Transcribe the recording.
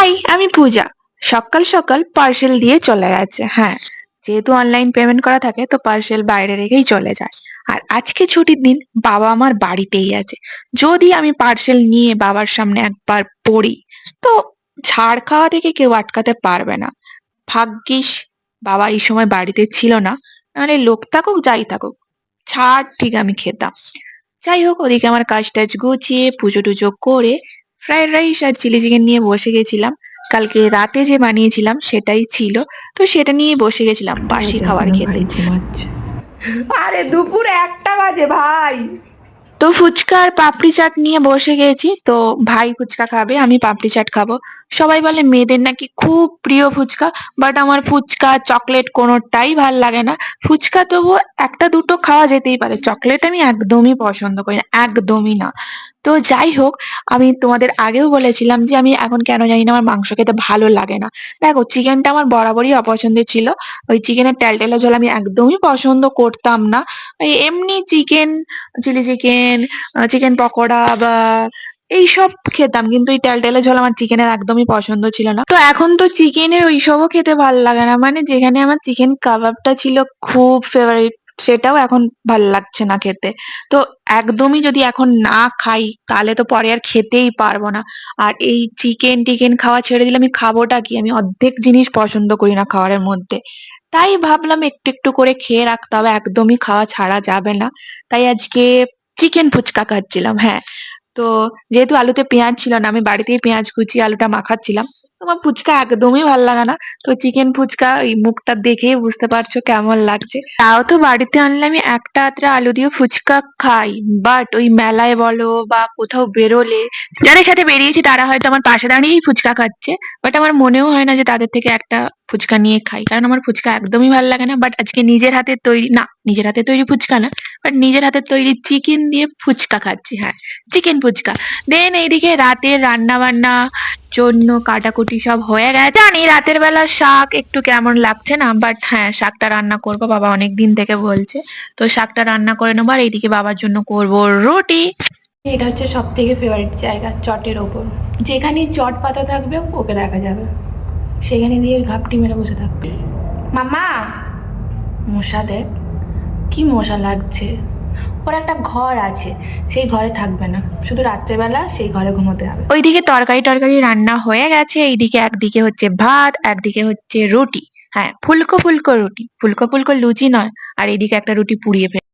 High, আমি পূজা। সকাল সকাল পার্সেল দিয়ে চলে গেছে। হ্যাঁ, যেহেতু অনলাইন পেমেন্ট করা থাকে তো পার্সেল বাইরে রেখেই চলে যায়। আর আজকে ছুটির দিন, বাবা আমার বাড়িতেই আছে। যদি আমি পার্সেল নিয়ে বাবার সামনে একবার পড়ি, তো ছাড় খাওয়া থেকে কেউ আটকাতে পারবে না। ভাগ্যিস বাবা এই সময় বাড়িতে ছিল না, নাহলে লোক থাকুক যাই থাকুক, ছাড় ঠিক আমি খেতাম। যাই হোক, ওদিকে আমার কাজ টাজ গুছিয়ে পুজো টুজো করে ফ্রাইড রাইস আর চিলি চিকেন নিয়ে বসে গেছিলাম। কালকে রাতে যে বানিয়েছিলাম সেটাই ছিল, তো সেটা নিয়ে বসে গেছিলাম একটা বাসি বাজে খাবার এখনো, খেতে। ভাই ঘুমাচ্ছে। আরে দুপুর 1টা বাজে ভাই। তো ফুচকা আর পাপড়ি চাট নিয়ে বসে গেছি। তো ভাই ফুচকা খাবে, আমি পাপড়ি চাট খাবো। সবাই বলে মেয়েদের নাকি খুব প্রিয় ফুচকা, বাট আমার ফুচকা চকলেট কোনোটাই ভাল লাগে না। ফুচকা তবু একটা দুটো খাওয়া যেতেই পারে, চকলেট আমি একদমই পছন্দ করি না, একদমই না। তো যাই হোক, আমি তোমাদের আগেও বলেছিলাম যে আমি এখন কেন জানি না আমার মাংস খেতে ভালো লাগে না। দেখো, চিকেনটা আমার বরাবরই অপছন্দের ছিল। ওই চিকেনের টেলটেলা ঝোল আমি একদমই পছন্দ করতাম না। ওই এমনি chicken, chilli chicken, chicken pakora বা এইসব খেতাম, কিন্তু এই টেলটেলে ঝোল আমার চিকেনের একদমই পছন্দ ছিল না। তো এখন তো চিকেনের ওইসবও খেতে ভাল লাগে না, মানে যেখানে আমার চিকেন কাবাবটা ছিল খুব ফেভারিট, সেটাও এখন ভাল লাগছে না খেতে। তো একদমই যদি এখন না খাই তাহলে তো পরে আর খেতেই পারবো না। আর এই চিকেন টিকেন খাওয়া ছেড়ে দিলে আমি খাবোটা কি? আমি অর্ধেক জিনিস পছন্দ করি না খাবারের মধ্যে। তাই ভাবলাম একটু একটু করে খেয়ে রাখতে হবে, একদমই খাওয়া ছাড়া যাবে না। তাই আজকে চিকেন ফুচকা খাচ্ছিলাম। হ্যাঁ, তো যেহেতু আলুতে পেঁয়াজ ছিল না, আমি বাড়িতেই পেঁয়াজ কুচিয়ে আলুটা মাখাচ্ছিলাম। তোমার ফুচকা একদমই ভাল লাগে না। তো চিকেন ফুচকা ওই মুখটা দেখেই বুঝতে পারছো কেমন লাগছে। তাও তো বাড়িতে আনলে আমি একটা আধটা আলু দিয়ে ফুচকা খাই, বাট ওই মেলায় বলো বা কোথাও বেরোলে যাদের সাথে বেরিয়েছি তারা হয়তো আমার পাশে দাঁড়িয়েই ফুচকা খাচ্ছে, বাট আমার মনেও হয় না যে তাদের থেকে একটা ফুচকা নিয়ে খাই, কারণ আমার ফুচকা একদমই ভালো লাগে না। বাট আজকে নিজের হাতে তৈরি, না নিজের হাতে তৈরি ফুচকা না, বাট নিজের হাতে তৈরি চিকেন দিয়ে ফুচকা খাচ্ছি। হ্যাঁ, চিকেন ফুচকা। দেন এইদিকে রাতের রান্না বান্না জন্য কাটাকুটি সব হয়ে গেছে। জানি রাতের বেলা শাক একটু কেমন লাগছে না, বাট হ্যাঁ শাকটা রান্না করবো, বাবা অনেক দিন থেকে বলছে। তো শাকটা রান্না করে নেবো, আর এইদিকে বাবার জন্য করবো রুটি। এটা হচ্ছে সব থেকে ফেভারিট জায়গা, চটের ওপর। যেখানেই চট পাতা থাকবে ওকে দেখা যাবে, সেখানে দিয়ে ঘাপটি মেরে বসে থাকবে। মামা, মশা দেখ, কি মশা লাগছে। ওর একটা ঘর আছে, সেই ঘরে থাকবে না, শুধু রাত্রেবেলা সেই ঘরে ঘুমোতে হবে। ওইদিকে তরকারি টরকারি রান্না হয়ে গেছে, এইদিকে একদিকে হচ্ছে ভাত, একদিকে হচ্ছে রুটি। হ্যাঁ, ফুলকো ফুলকো রুটি, ফুলকো ফুলকো লুচি নয়। আর এইদিকে একটা রুটি পুড়িয়ে ফেলে